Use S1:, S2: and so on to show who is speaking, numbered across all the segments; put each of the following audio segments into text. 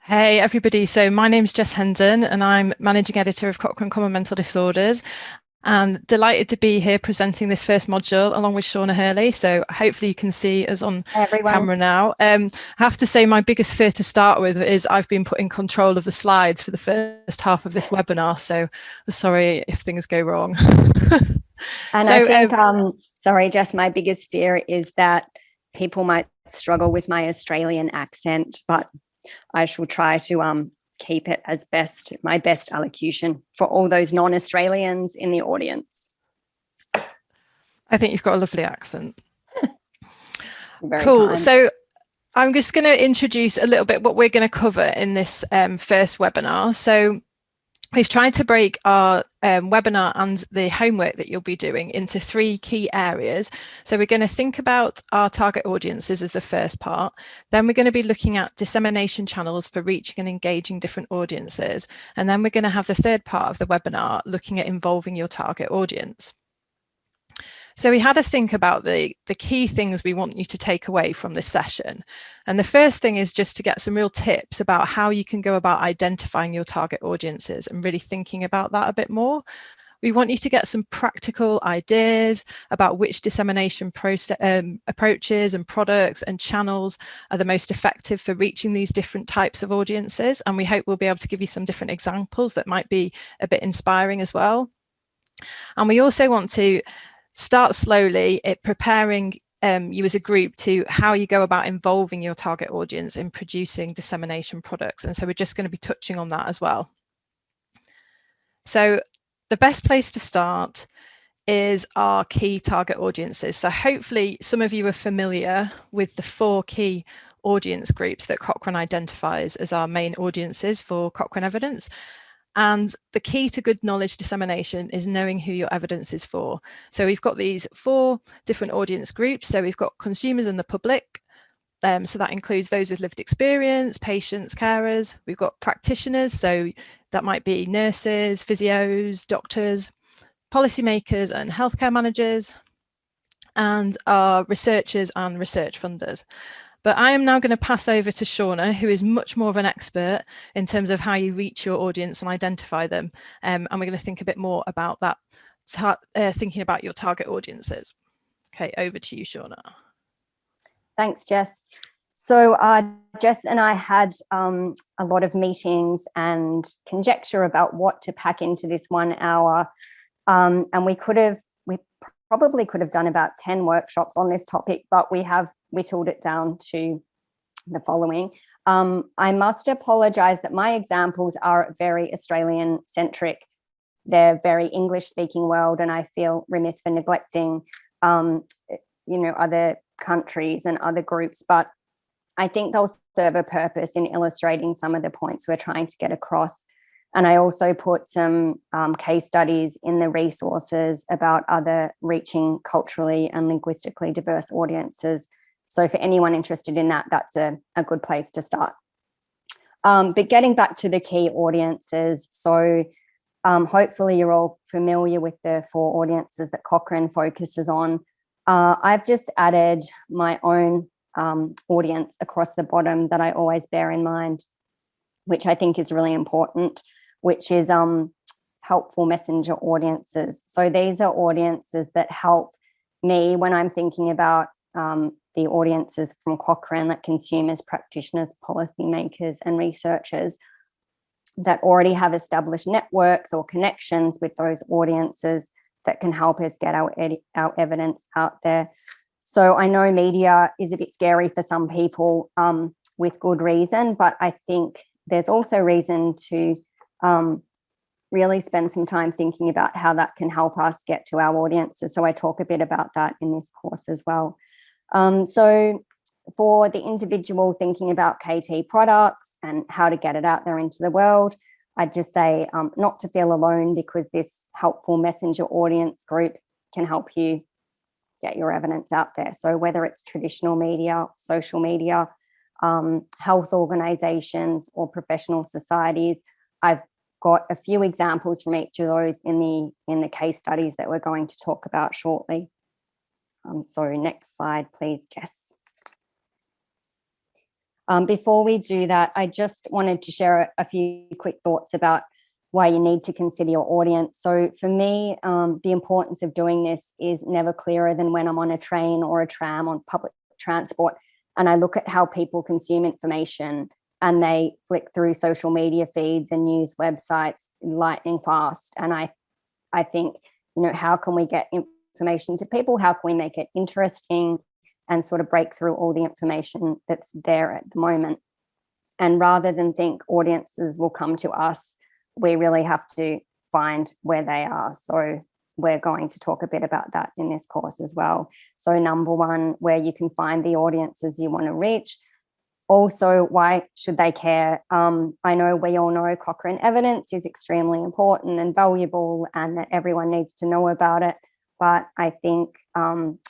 S1: Hey everybody, so my name's Jess Hendon and I'm managing editor of Cochrane Common Mental Disorders and delighted to be here presenting this first module along with Shauna Hurley. So hopefully you can see us on
S2: Hi, everyone.
S1: camera now. I have to say my biggest fear to start with is I've been put in control of the slides for the first half of this webinar, so I'm sorry if things go wrong.
S2: And
S1: So,
S2: I think, sorry, Jess, my biggest fear is that people might struggle with my Australian accent, but I shall try to keep it as my best elocution for all those non-Australians in the audience.
S1: I think you've got a lovely accent.
S2: Very
S1: Cool.
S2: kind.
S1: So I'm just going to introduce a little bit what we're going to cover in this first webinar. So we've tried to break our webinar and the homework that you'll be doing into three key areas. So we're going to think about our target audiences as the first part. Then we're going to be looking at dissemination channels for reaching and engaging different audiences. And then we're going to have the third part of the webinar looking at involving your target audience. So we had to think about the key things we want you to take away from this session. And the first thing is just to get some real tips about how you can go about identifying your target audiences and really thinking about that a bit more. We want you to get some practical ideas about which dissemination approaches and products and channels are the most effective for reaching these different types of audiences. And we hope we'll be able to give you some different examples that might be a bit inspiring as well. And we also want to start slowly at preparing you as a group to how you go about involving your target audience in producing dissemination products. And so we're just going to be touching on that as well. So the best place to start is our key target audiences. So hopefully some of you are familiar with the 4 key audience groups that Cochrane identifies as our main audiences for Cochrane evidence. And the key to good knowledge dissemination is knowing who your evidence is for. So we've got these 4 different audience groups. So we've got consumers and the public. So that includes those with lived experience, patients, carers. We've got practitioners. So that might be nurses, physios, doctors, policymakers and healthcare managers, and our researchers and research funders. But I am now going to pass over to Shauna, who is much more of an expert in terms of how you reach your audience and identify them. And we're going to think a bit more about that, thinking about your target audiences. Okay, over to you, Shauna.
S2: Thanks, Jess. So Jess and I had a lot of meetings and conjecture about what to pack into this 1 hour. And we probably could have done about 10 workshops on this topic, but we have whittled it down to the following. I must apologize that my examples are very Australian centric. They're very English speaking world, and I feel remiss for neglecting, other countries and other groups, but I think they'll serve a purpose in illustrating some of the points we're trying to get across. And I also put some case studies in the resources about other reaching culturally and linguistically diverse audiences. So for anyone interested in that, that's a good place to start. But getting back to the key audiences, so hopefully you're all familiar with the 4 audiences that Cochrane focuses on. I've just added my own audience across the bottom that I always bear in mind, which I think is really important, which is helpful messenger audiences. So these are audiences that help me when I'm thinking about the audiences from Cochrane, like consumers, practitioners, policymakers, and researchers that already have established networks or connections with those audiences that can help us get our evidence out there. So I know media is a bit scary for some people with good reason, but I think there's also reason to really spend some time thinking about how that can help us get to our audiences. So I talk a bit about that in this course as well. So for the individual thinking about KT products and how to get it out there into the world, I'd just say not to feel alone, because this helpful messenger audience group can help you get your evidence out there. So whether it's traditional media, social media, health organizations, or professional societies, I've got a few examples from each of those in the case studies that we're going to talk about shortly. So next slide, please, Jess. Before we do that, I just wanted to share a few quick thoughts about why you need to consider your audience. So for me, the importance of doing this is never clearer than when I'm on a train or a tram on public transport, and I look at how people consume information and they flick through social media feeds and news websites lightning fast. And I think, how can we get information to people? How can we make it interesting and sort of break through all the information that's there at the moment? And rather than think audiences will come to us, we really have to find where they are. So we're going to talk a bit about that in this course as well. So number one, where you can find the audiences you want to reach. Also, why should they care? I know we all know Cochrane evidence is extremely important and valuable and that everyone needs to know about it. But I think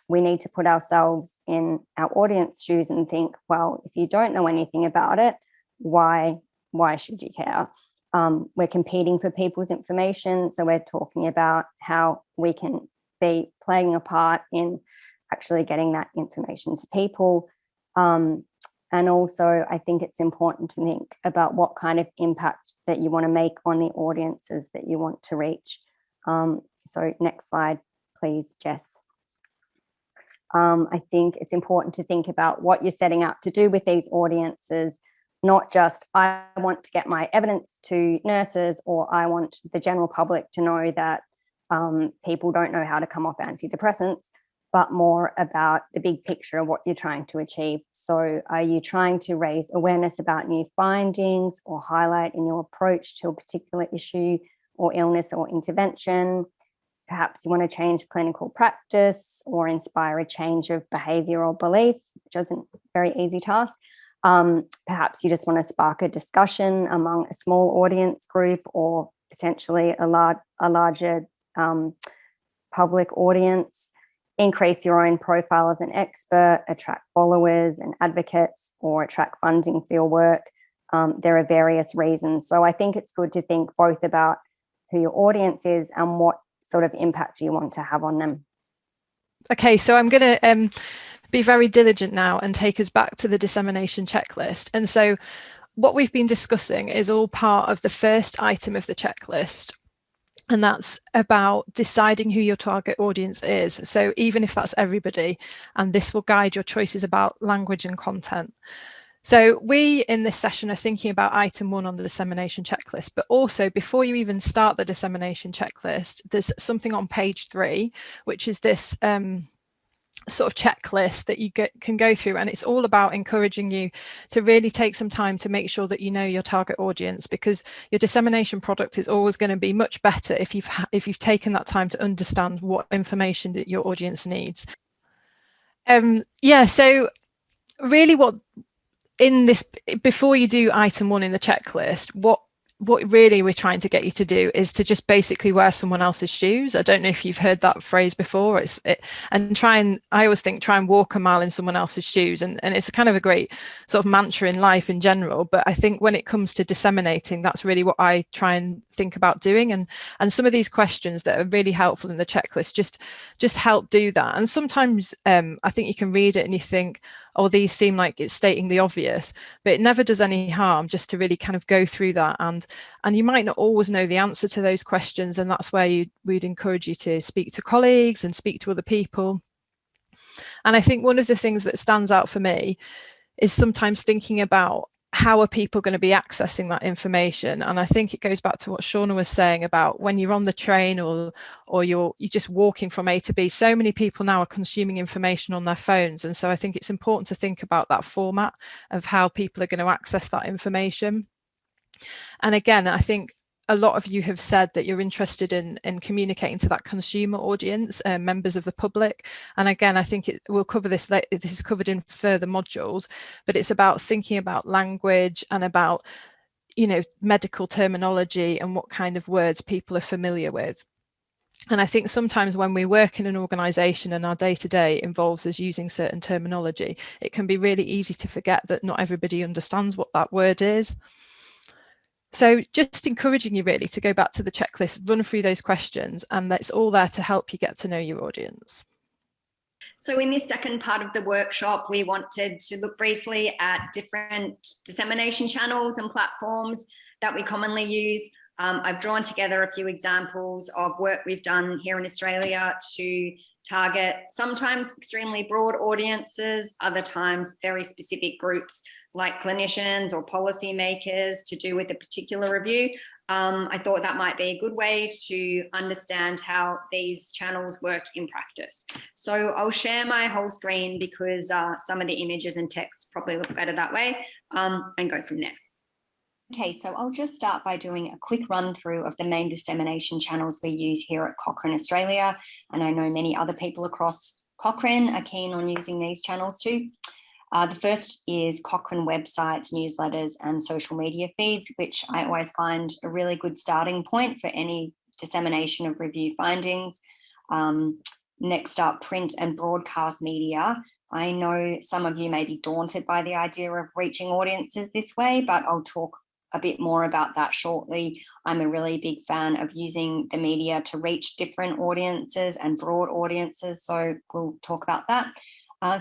S2: we need to put ourselves in our audience shoes and think, well, if you don't know anything about it, why should you care? We're competing for people's information. So we're talking about how we can be playing a part in actually getting that information to people. And also, I think it's important to think about what kind of impact that you want to make on the audiences that you want to reach. So next slide, please, Jess. I think it's important to think about what you're setting out to do with these audiences, not just, I want to get my evidence to nurses, or I want the general public to know that people don't know how to come off antidepressants, but more about the big picture of what you're trying to achieve. So are you trying to raise awareness about new findings or highlight in your approach to a particular issue or illness or intervention? Perhaps you want to change clinical practice or inspire a change of behavior or belief, which isn't a very easy task. Perhaps you just want to spark a discussion among a small audience group or potentially a larger public audience. Increase your own profile as an expert, attract followers and advocates, or attract funding for your work. There are various reasons. So I think it's good to think both about who your audience is and what sort of impact you want to have on them.
S1: Okay, so I'm going to be very diligent now and take us back to the dissemination checklist. And so what we've been discussing is all part of the first item of the checklist. And that's about deciding who your target audience is. So even if that's everybody, and this will guide your choices about language and content. So we in this session are thinking about item 1 on the dissemination checklist, but also before you even start the dissemination checklist, there's something on page 3, which is this sort of checklist that you can go through, and it's all about encouraging you to really take some time to make sure that you know your target audience, because your dissemination product is always going to be much better if you've taken that time to understand what information that your audience needs. So really what in this, before you do item 1 in the checklist, what really we're trying to get you to do is to just basically wear someone else's shoes. I don't know if you've heard that phrase before. I always think try and walk a mile in someone else's shoes, and it's kind of a great sort of mantra in life in general. But I think when it comes to disseminating, that's really what I try and think about doing. And some of these questions that are really helpful in the checklist just help do that. And sometimes I think you can read it and you think, oh, these seem like it's stating the obvious, but it never does any harm just to really kind of go through that. And you might not always know the answer to those questions, and that's where we'd encourage you to speak to colleagues and speak to other people. And I think one of the things that stands out for me is sometimes thinking about how are people going to be accessing that information. And I think it goes back to what Shauna was saying about when you're on the train or you're just walking from A to B. So many people now are consuming information on their phones, and so I think it's important to think about that format of how people are going to access that information. And again, I think a lot of you have said that you're interested in communicating to that consumer audience, members of the public. And again, I think we'll cover this later. This is covered in further modules, but it's about thinking about language and about, medical terminology and what kind of words people are familiar with. And I think sometimes when we work in an organisation and our day-to-day involves us using certain terminology, it can be really easy to forget that not everybody understands what that word is. So just encouraging you really to go back to the checklist, run through those questions, and that's all there to help you get to know your audience.
S2: So in this second part of the workshop, we wanted to look briefly at different dissemination channels and platforms that we commonly use. I've drawn together a few examples of work we've done here in Australia to target sometimes extremely broad audiences, other times very specific groups like clinicians or policymakers to do with a particular review. I thought that might be a good way to understand how these channels work in practice. So I'll share my whole screen because some of the images and text probably look better that way, and go from there. Okay, so I'll just start by doing a quick run through of the main dissemination channels we use here at Cochrane Australia. And I know many other people across Cochrane are keen on using these channels too. The first is Cochrane websites, newsletters, and social media feeds, which I always find a really good starting point for any dissemination of review findings. Next up, print and broadcast media. I know some of you may be daunted by the idea of reaching audiences this way, but I'll talk a bit more about that shortly. I'm a really big fan of using the media to reach different audiences and broad audiences, so we'll talk about that.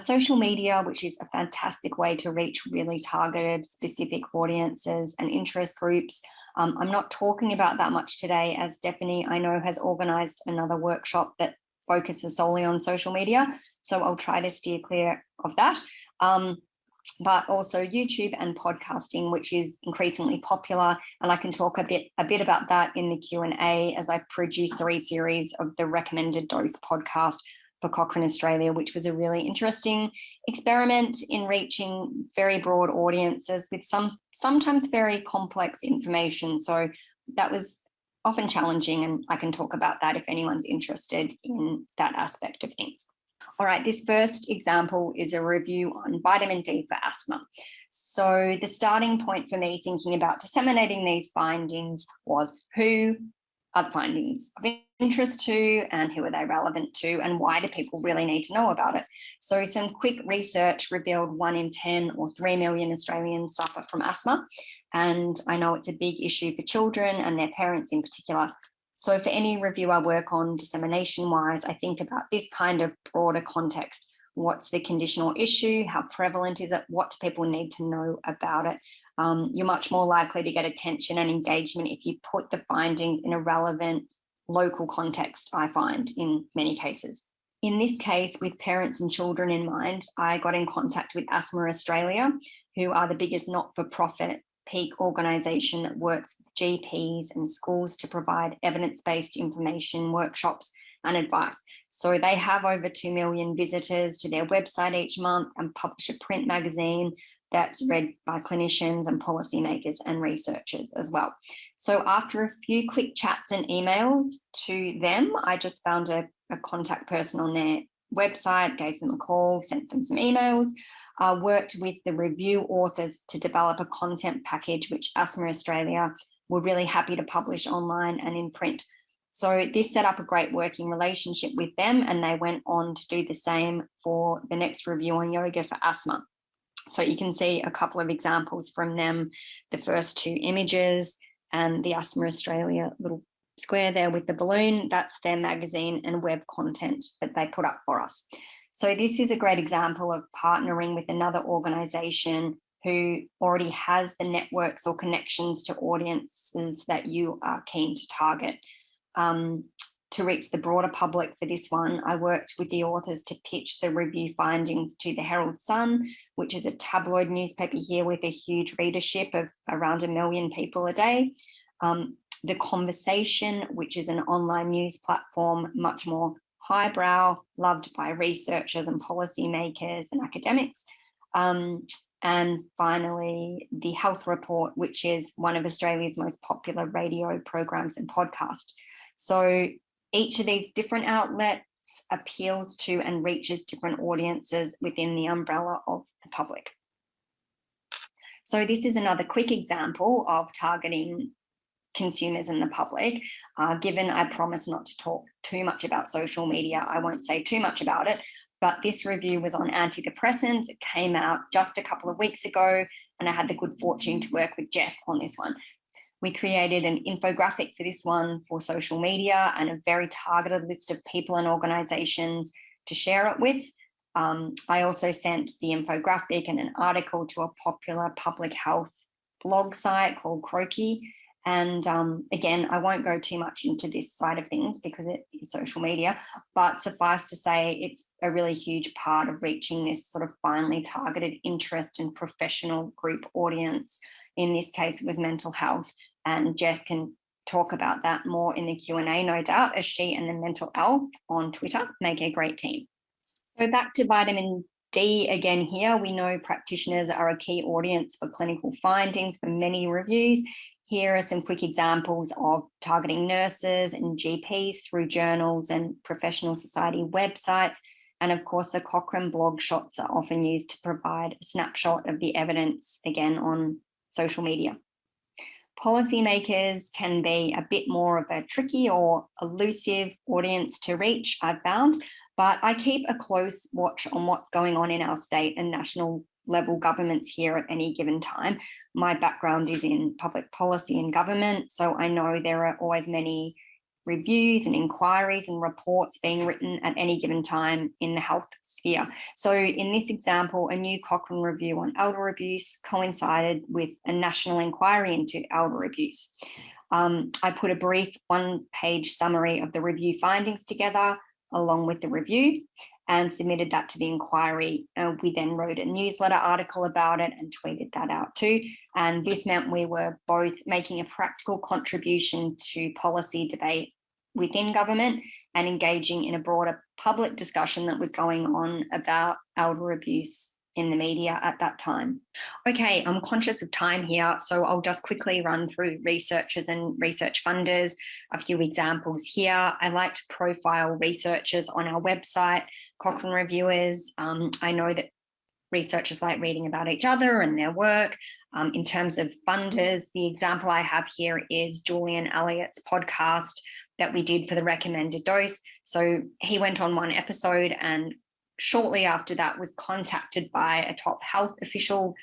S2: Social media, which is a fantastic way to reach really targeted, specific audiences and interest groups. I'm not talking about that much today, as Stephanie, I know, has organised another workshop that focuses solely on social media, so I'll try to steer clear of that. But also YouTube and podcasting, which is increasingly popular, and I can talk a bit about that in the Q&A, as I've produced 3 series of the Recommended Dose podcast for Cochrane Australia, which was a really interesting experiment in reaching very broad audiences with sometimes very complex information. So that was often challenging, and I can talk about that if anyone's interested in that aspect of things. All right, this first example is a review on vitamin D for asthma. So the starting point for me thinking about disseminating these findings was, who are the findings of interest to, and who are they relevant to, and why do people really need to know about it? So some quick research revealed 1 in 10 or 3 million Australians suffer from asthma. And I know it's a big issue for children and their parents in particular. So for any review I work on dissemination-wise, I think about this kind of broader context. What's the conditional issue? How prevalent is it? What do people need to know about it? You're much more likely to get attention and engagement if you put the findings in a relevant local context, I find, in many cases. In this case, with parents and children in mind, I got in contact with Asthma Australia, who are the biggest not-for-profit peak organisation that works with GPs and schools to provide evidence-based information, workshops and advice. So they have over 2 million visitors to their website each month and publish a print magazine that's read by clinicians and policymakers and researchers as well. So after a few quick chats and emails to them, I just found a contact person on their website, gave them a call, sent them some emails, worked with the review authors to develop a content package, which Asthma Australia were really happy to publish online and in print. So this set up a great working relationship with them, and they went on to do the same for the next review on yoga for asthma. So you can see a couple of examples from them, the first 2 images and the Asthma Australia little square there with the balloon. That's their magazine and web content that they put up for us. So this is a great example of partnering with another organisation who already has the networks or connections to audiences that you are keen to target. To reach the broader public for this one, I worked with the authors to pitch the review findings to the Herald Sun, which is a tabloid newspaper here with a huge readership of around 1 million people a day. The Conversation, which is an online news platform, much more highbrow, loved by researchers and policymakers and academics. And finally, the Health Report, which is one of Australia's most popular radio programs and podcasts. So each of these different outlets appeals to and reaches different audiences within the umbrella of the public. So this is another quick example of targeting consumers and the public. Given I promise not to talk too much about social media, I won't say too much about it, but this review was on antidepressants. It came out just a couple of weeks ago, and I had the good fortune to work with Jess on this one. We created an infographic for this one for social media and a very targeted list of people and organisations to share it with. I also sent the infographic and an article to a popular public health blog site called Cochrane. And again, I won't go too much into this side of things because it is social media, but suffice to say, it's a really huge part of reaching this sort of finely targeted interest and professional group audience. In this case, it was mental health, and Jess can talk about that more in the Q&A, no doubt, as she and the Mental Elf on Twitter make a great team. So back to vitamin D again here. We know practitioners are a key audience for clinical findings for many reviews. Here are some quick examples of targeting nurses and GPs through journals and professional society websites. And of course, the Cochrane blog shots are often used to provide a snapshot of the evidence, again, on social media. Policymakers can be a bit more of a tricky or elusive audience to reach, I've found, but I keep a close watch on what's going on in our state and national level governments here at any given time. My background is in public policy and government, so I know there are always many reviews and inquiries and reports being written at any given time in the health sphere. So in this example, a new Cochrane review on elder abuse coincided with a national inquiry into elder abuse. I put a brief one-page summary of the review findings together along with the review and submitted that to the inquiry. We then wrote a newsletter article about it and tweeted that out too. And this meant we were both making a practical contribution to policy debate within government and engaging in a broader public discussion that was going on about elder abuse in the media at that time. Okay, I'm conscious of time here, so I'll just quickly run through researchers and research funders, a few examples here. I like to profile researchers on our website, Cochrane reviewers. I know that researchers like reading about each other and their work. In terms of funders, the example I have here is Julian Elliott's podcast that we did for the recommended dose. So he went on one episode and shortly after that was contacted by a top health official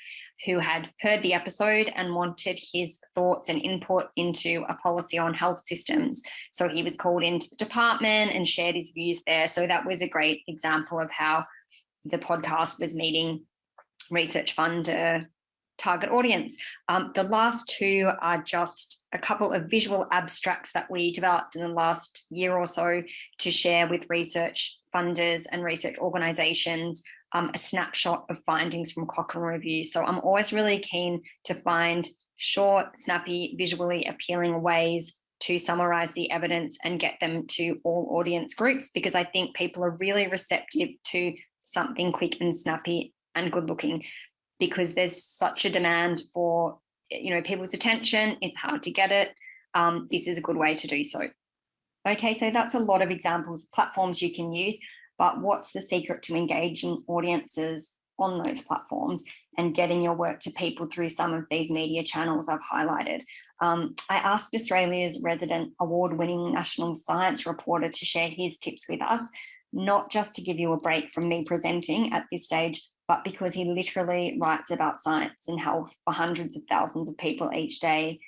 S2: who had heard the episode and wanted his thoughts and input into a policy on health systems. So he was called into the department and shared his views there. So that was a great example of how the podcast was meeting research funder target audience. The last two are just a couple of visual abstracts that we developed in the last year or so to share with research funders and research organisations, a snapshot of findings from Cochrane Review. So I'm always really keen to find short, snappy, visually appealing ways to summarise the evidence and get them to all audience groups, because I think people are really receptive to something quick and snappy and good looking, because there's such a demand for, people's attention. It's hard to get it. This is a good way to do so. Okay, so that's a lot of examples of platforms you can use, but what's the secret to engaging audiences on those platforms and getting your work to people through some of these media channels I've highlighted? I asked Australia's resident award-winning national science reporter to share his tips with us, not just to give you a break from me presenting at this stage, but because he literally writes about science and health for hundreds of thousands of people each day,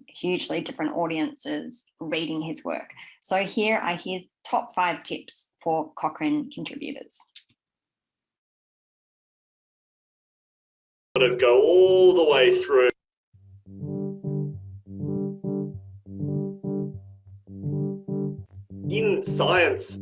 S2: hugely different audiences reading his work. So here are his top 5 tips for Cochrane contributors.
S3: Sort of go all the way through. In science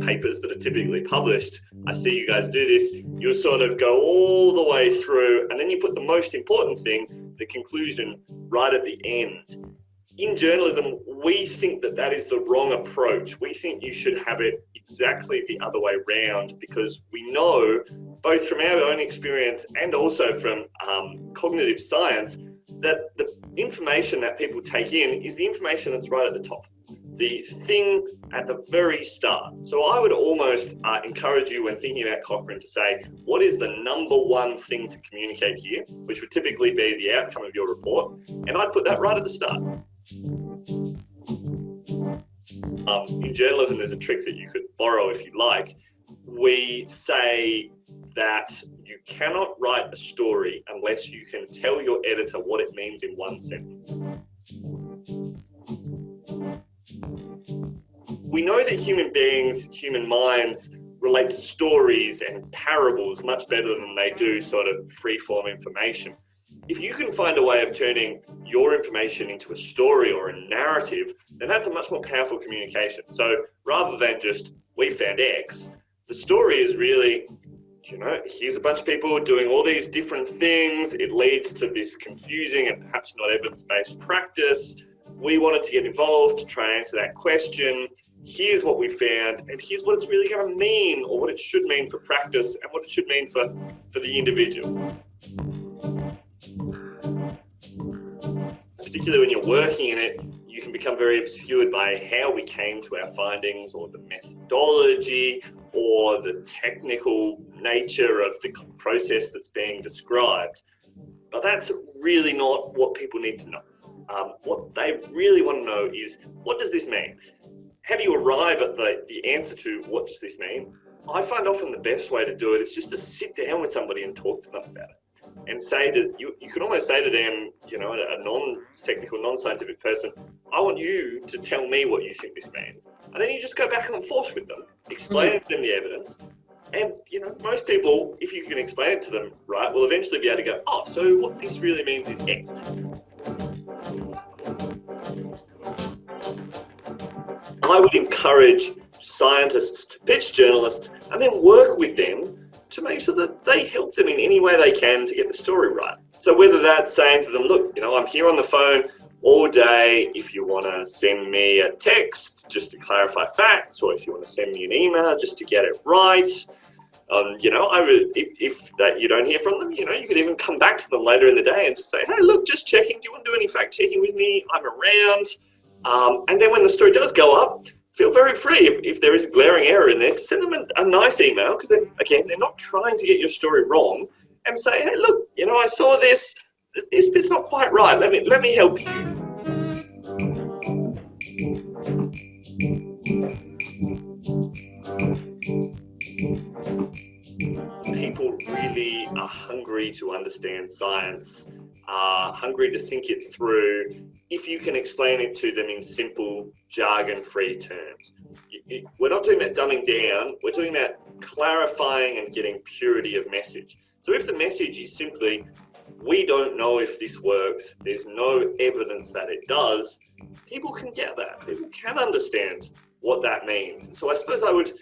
S3: papers that are typically published, I see you guys do this, you sort of go all the way through and then you put the most important thing, the conclusion, right at the end. In journalism, we think that that is the wrong approach. We think you should have it exactly the other way round, because we know, both from our own experience and also from cognitive science, that the information that people take in is the information that's right at the top, the thing at the very start. So I would almost encourage you, when thinking about Cochrane, to say, what is the number one thing to communicate here, which would typically be the outcome of your report, and I'd put that right at the start. In journalism, there's a trick that you could borrow if you like. We say that you cannot write a story unless you can tell your editor what it means in one sentence. We know that human beings, human minds, relate to stories and parables much better than they do sort of free-form information. If you can find a way of turning your information into a story or a narrative, then that's a much more powerful communication. So rather than just, we found X, the story is really, you know, here's a bunch of people doing all these different things. It leads to this confusing and perhaps not evidence-based practice. We wanted to get involved to try and answer that question. Here's what we found, and here's what it's really going to mean, or what it should mean for practice, and what it should mean for the individual. Particularly when you're working in it, you can become very obscured by how we came to our findings, or the methodology, or the technical nature of the process that's being described. But that's really not what people need to know. What they really want to know is, what does this mean? How do you arrive at the answer to what does this mean? I find often the best way to do it is just to sit down with somebody and talk to them about it. And say to you can almost say to them, you know, a non-technical, non-scientific person, I want you to tell me what you think this means. And then you just go back and forth with them, explain to them the evidence. And, you know, most people, if you can explain it to them right, will eventually be able to go, oh, so what this really means is X. I would encourage scientists to pitch journalists and then work with them to make sure that they help them in any way they can to get the story right. So whether that's saying to them, look, you know, I'm here on the phone all day. If you want to send me a text just to clarify facts, or if you want to send me an email just to get it right, you know, if that you don't hear from them, you know, you could even come back to them later in the day and just say, hey, look, just checking. Do you want to do any fact checking with me? I'm around. And then when the story does go up, feel very free, if there is a glaring error in there, to send them a nice email, because then, again, they're not trying to get your story wrong, and say, hey, look, you know, I saw this bit's not quite right. Let me help you. People really are hungry to understand science, are hungry to think it through, if you can explain it to them in simple, jargon-free terms. We're not talking about dumbing down, we're talking about clarifying and getting purity of message. So if the message is simply, we don't know if this works, there's no evidence that it does, people can get that. People can understand what that means. And so I suppose I would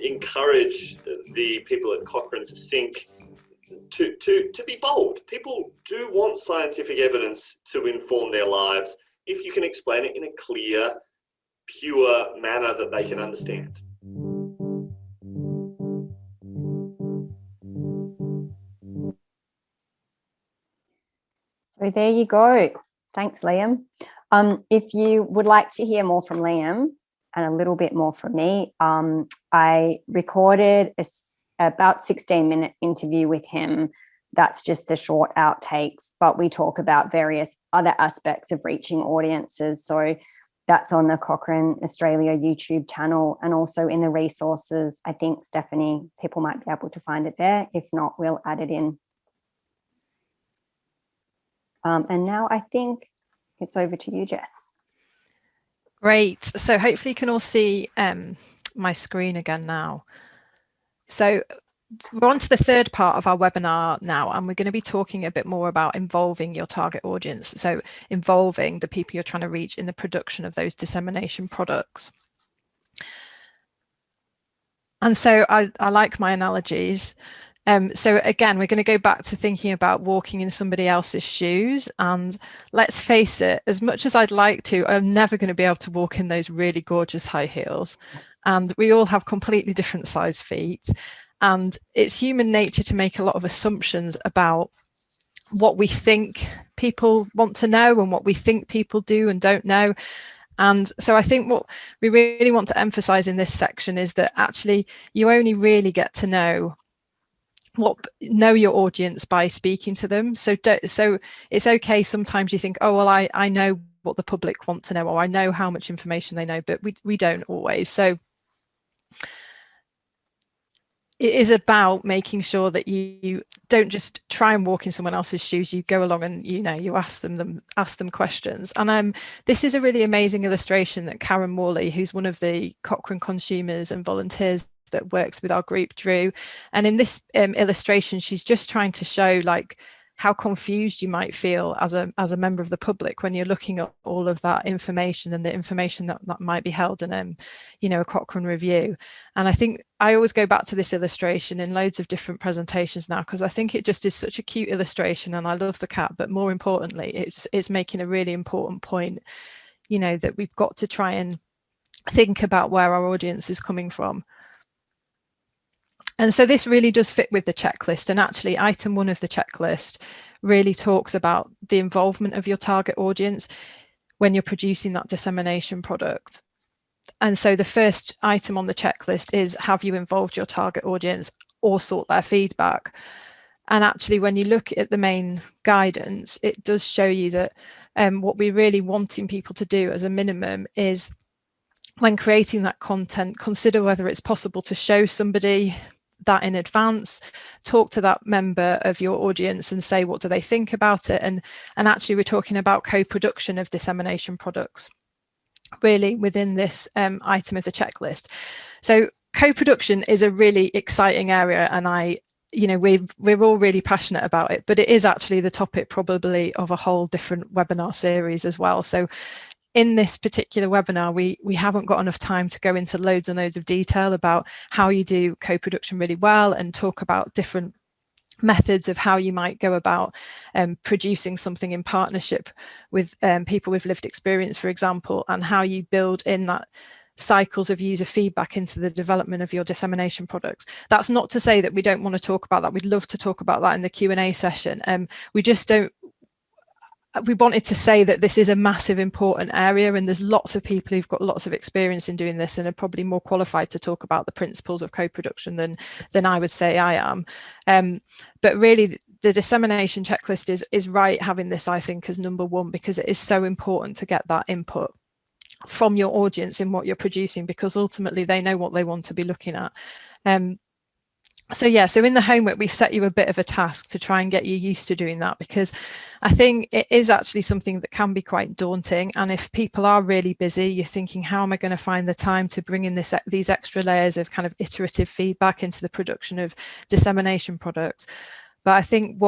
S3: encourage the people at Cochrane to think, to be bold. People do want scientific evidence to inform their lives if you can explain it in a clear, pure manner that they can understand.
S2: So there you go. Thanks, Liam. If you would like to hear more from Liam and a little bit more from me, I recorded about 16-minute interview with him. That's just the short outtakes, but we talk about various other aspects of reaching audiences. So that's on the Cochrane Australia YouTube channel, and also in the resources. I think, Stephanie, people might be able to find it there. If not, we'll add it in. And now I think it's over to you, Jess.
S1: Great. So hopefully you can all see my screen again now. So we're on to the third part of our webinar now, and we're going to be talking a bit more about involving your target audience. So involving the people you're trying to reach in the production of those dissemination products. And so I like my analogies. So again, we're going to go back to thinking about walking in somebody else's shoes. And let's face it, as much as I'd like to, I'm never going to be able to walk in those really gorgeous high heels. And we all have completely different size feet. And it's human nature to make a lot of assumptions about what we think people want to know and what we think people do and don't know. And so I think what we really want to emphasize in this section is that actually you only really get to know your audience by speaking to them. So it's okay sometimes you think, oh well, I know what the public want to know, or I know how much information they know, but we don't always. So it is about making sure that you don't just try and walk in someone else's shoes. You go along and you ask them questions. And this is a really amazing illustration that Karen Morley, who's one of the Cochrane consumers and volunteers that works with our group, Drew. And in this illustration, she's just trying to show like how confused you might feel as a member of the public when you're looking at all of that information and the information that might be held in a Cochrane review. And I think I always go back to this illustration in loads of different presentations now, because I think it just is such a cute illustration, and I love the cat, but more importantly, it's making a really important point, that we've got to try and think about where our audience is coming from. And so this really does fit with the checklist. And actually, item 1 of the checklist really talks about the involvement of your target audience when you're producing that dissemination product. And so the first item on the checklist is, have you involved your target audience or sought their feedback? And actually, when you look at the main guidance, it does show you that what we're really wanting people to do as a minimum is, when creating that content, consider whether it's possible to show somebody that in advance, talk to that member of your audience and say, what do they think about it? And actually, we're talking about co-production of dissemination products really within this item of the checklist. So co-production is a really exciting area, and we're all really passionate about it, but it is actually the topic probably of a whole different webinar series as well. So in this particular webinar, we haven't got enough time to go into loads and loads of detail about how you do co-production really well and talk about different methods of how you might go about producing something in partnership with people with lived experience, for example, and how you build in that cycles of user feedback into the development of your dissemination products. That's not to say that we don't want to talk about that. We'd love to talk about that in the Q&A session. We wanted to say that this is a massive important area, and there's lots of people who've got lots of experience in doing this and are probably more qualified to talk about the principles of co-production than I would say I am. But really, the dissemination checklist is right having this, I think, as number 1, because it is so important to get that input from your audience in what you're producing, because ultimately they know what they want to be looking at. So in the homework, we've set you a bit of a task to try and get you used to doing that, because I think it is actually something that can be quite daunting. And if people are really busy, you're thinking, how am I going to find the time to bring in these extra layers of kind of iterative feedback into the production of dissemination products? But I think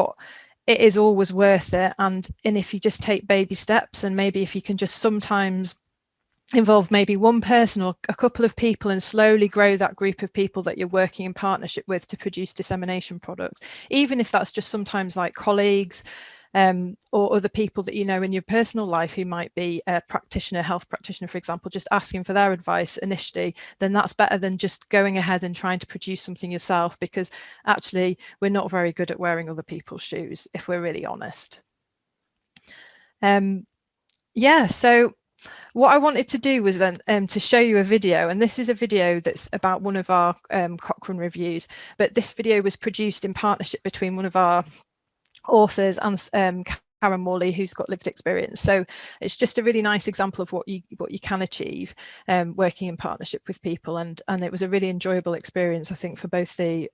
S1: it is always worth it. And if you just take baby steps, and maybe if you can just sometimes involve maybe one person or a couple of people and slowly grow that group of people that you're working in partnership with to produce dissemination products, even if that's just sometimes like colleagues or other people that you know in your personal life who might be a practitioner, health practitioner, for example, just asking for their advice initially, then that's better than just going ahead and trying to produce something yourself, because actually we're not very good at wearing other people's shoes, if we're really honest. So what I wanted to do was then to show you a video, and this is a video that's about one of our Cochrane reviews, but this video was produced in partnership between one of our authors and Karen Morley, who's got lived experience. So it's just a really nice example of what you can achieve working in partnership with people, and it was a really enjoyable experience, I think, for both the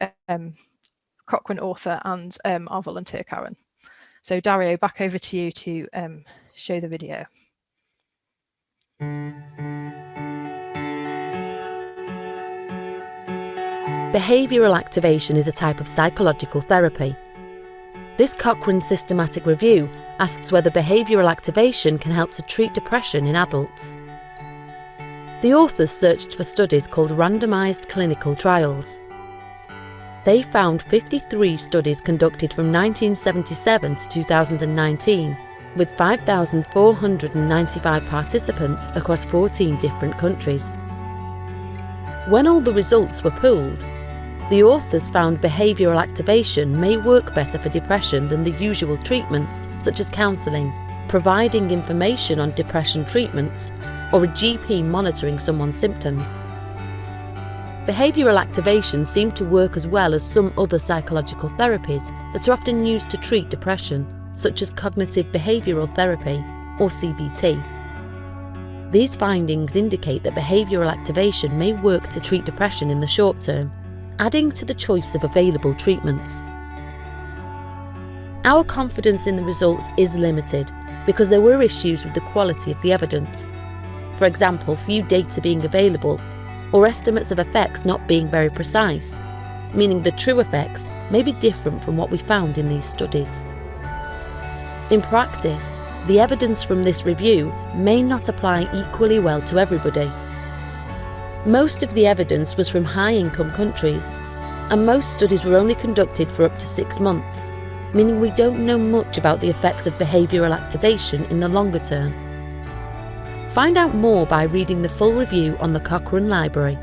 S1: Cochrane author and our volunteer Karen. So Dario, back over to you to show the video.
S4: Behavioural activation is a type of psychological therapy. This Cochrane systematic review asks whether behavioural activation can help to treat depression in adults. The authors searched for studies called randomised clinical trials. They found 53 studies conducted from 1977 to 2019, with 5,495 participants across 14 different countries. When all the results were pooled, the authors found behavioural activation may work better for depression than the usual treatments, such as counselling, providing information on depression treatments, or a GP monitoring someone's symptoms. Behavioural activation seemed to work as well as some other psychological therapies that are often used to treat depression, such as cognitive behavioural therapy, or CBT. These findings indicate that behavioural activation may work to treat depression in the short term, adding to the choice of available treatments. Our confidence in the results is limited because there were issues with the quality of the evidence. For example, few data being available, or estimates of effects not being very precise, meaning the true effects may be different from what we found in these studies. In practice, the evidence from this review may not apply equally well to everybody. Most of the evidence was from high-income countries, and most studies were only conducted for up to 6 months, meaning we don't know much about the effects of behavioural activation in the longer term. Find out more by reading the full review on the Cochrane Library.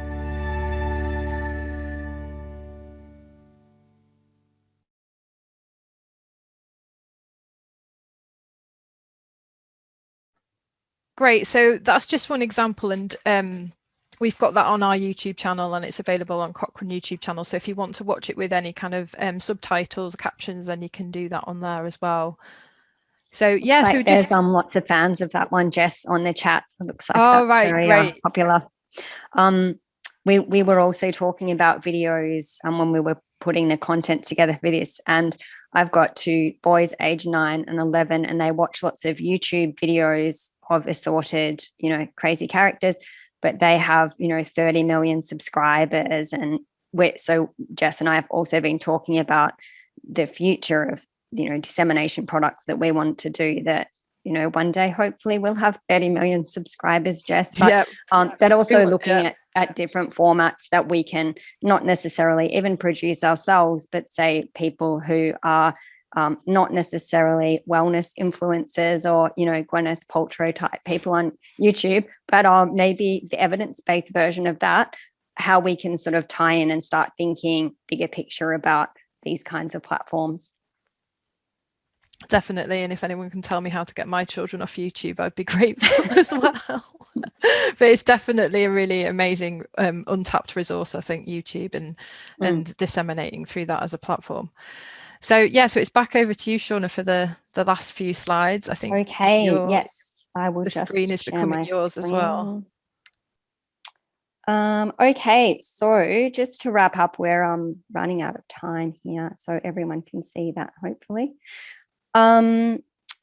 S1: Great, so that's just one example, and we've got that on our YouTube channel, and it's available on Cochrane YouTube channel. So if you want to watch it with any kind of subtitles, captions, then you can do that on there as well. So yeah,
S2: like
S1: so
S2: there's lots of fans of that one, Jess, on the chat. It looks like that's very popular. We were also talking about videos when we were putting the content together for this, and I've got 2 boys aged 9 and 11, and they watch lots of YouTube videos of assorted, crazy characters, but they have, 30 million subscribers. And so Jess and I have also been talking about the future of, dissemination products that we want to do that, one day hopefully we'll have 30 million subscribers, Jess, but also looking at different formats that we can not necessarily even produce ourselves, but say people who are not necessarily wellness influencers or, Gwyneth Paltrow type people on YouTube, but maybe the evidence-based version of that, how we can sort of tie in and start thinking bigger picture about these kinds of platforms.
S1: Definitely, and if anyone can tell me how to get my children off YouTube, I'd be grateful as well. But it's definitely a really amazing untapped resource, I think, YouTube, and disseminating through that as a platform. So yeah, so it's back over to you, Shauna, for the last few slides. I think
S2: yes, I will.
S1: The
S2: just
S1: screen is becoming yours as well.
S2: Okay, so just to wrap up, we're running out of time here, so everyone can see that hopefully.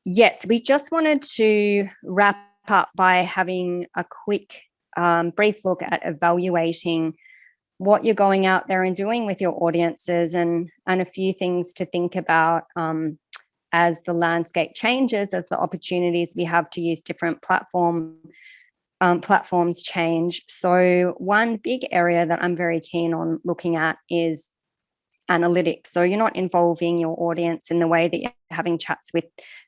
S2: Yes, we just wanted to wrap up by having a quick brief look at evaluating what you're going out there and doing with your audiences, and a few things to think about as the landscape changes, as the opportunities we have to use different platforms change. So one big area that I'm very keen on looking at is analytics. So you're not involving your audience in the way that you're having chats with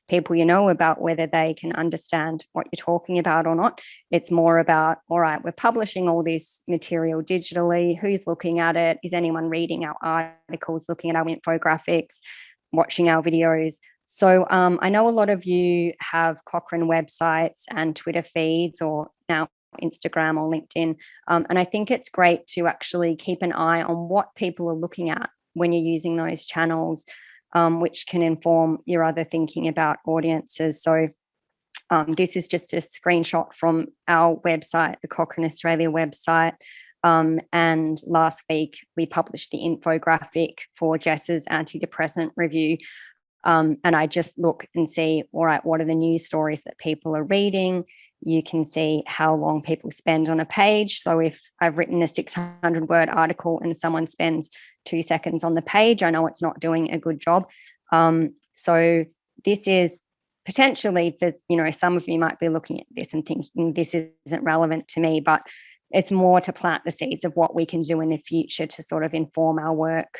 S2: people about whether they can understand what you're talking about or not. It's more about, all right, we're publishing all this material digitally. Who's looking at it? Is anyone reading our articles, looking at our infographics, watching our videos? So I know a lot of you have Cochrane websites and Twitter feeds, or now Instagram or LinkedIn. And I think it's great to actually keep an eye on what people are looking at when you're using those channels, which can inform your other thinking about audiences. So this is just a screenshot from our website, the Cochrane Australia website. And last week we published the infographic for Jess's antidepressant review. And I just look and see, all right, what are the news stories that people are reading? You can see how long people spend on a page. So if I've written a 600-word article and someone spends 2 seconds on the page, I know it's not doing a good job. So this is potentially, for, some of you might be looking at this and thinking this isn't relevant to me, but it's more to plant the seeds of what we can do in the future to sort of inform our work,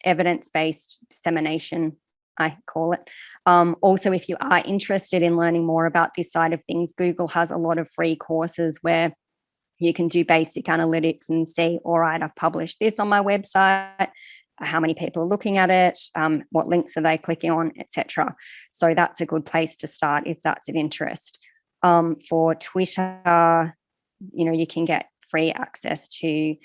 S2: evidence-based dissemination, I call it. Also, if you are interested in learning more about this side of things, Google has a lot of free courses where you can do basic analytics and see, all right, I've published this on my website, how many people are looking at it, what links are they clicking on, etc. So that's a good place to start if that's of interest. For Twitter, you can get free access to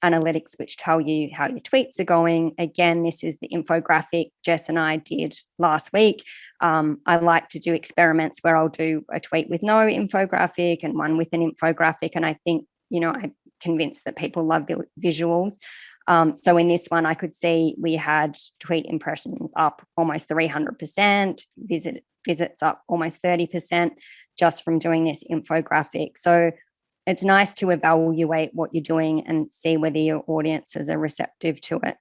S2: analytics which tell you how your tweets are going. Again, this is the infographic Jess and I did last week. I like to do experiments where I'll do a tweet with no infographic and one with an infographic, and I think I'm convinced that people love visuals. So in this one, I could see we had tweet impressions up almost 300%, visits up almost 30% just from doing this infographic. So it's nice to evaluate what you're doing and see whether your audiences are receptive to it.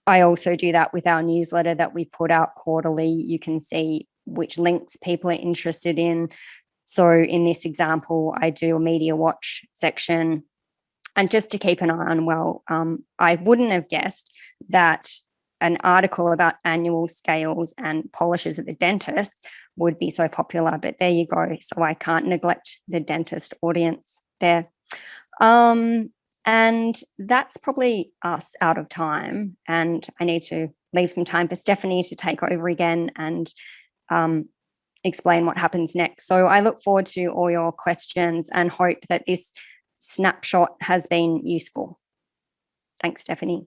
S2: I also do that with our newsletter that we put out quarterly. You can see which links people are interested in. So in this example, I do a media watch section. And just to keep an eye on, I wouldn't have guessed that an article about annual scales and polishes at the dentist would be so popular, but there you go. So I can't neglect the dentist audience there. And that's probably us out of time. And I need to leave some time for Stephanie to take over again and explain what happens next. So I look forward to all your questions and hope that this snapshot has been useful. Thanks, Stephanie.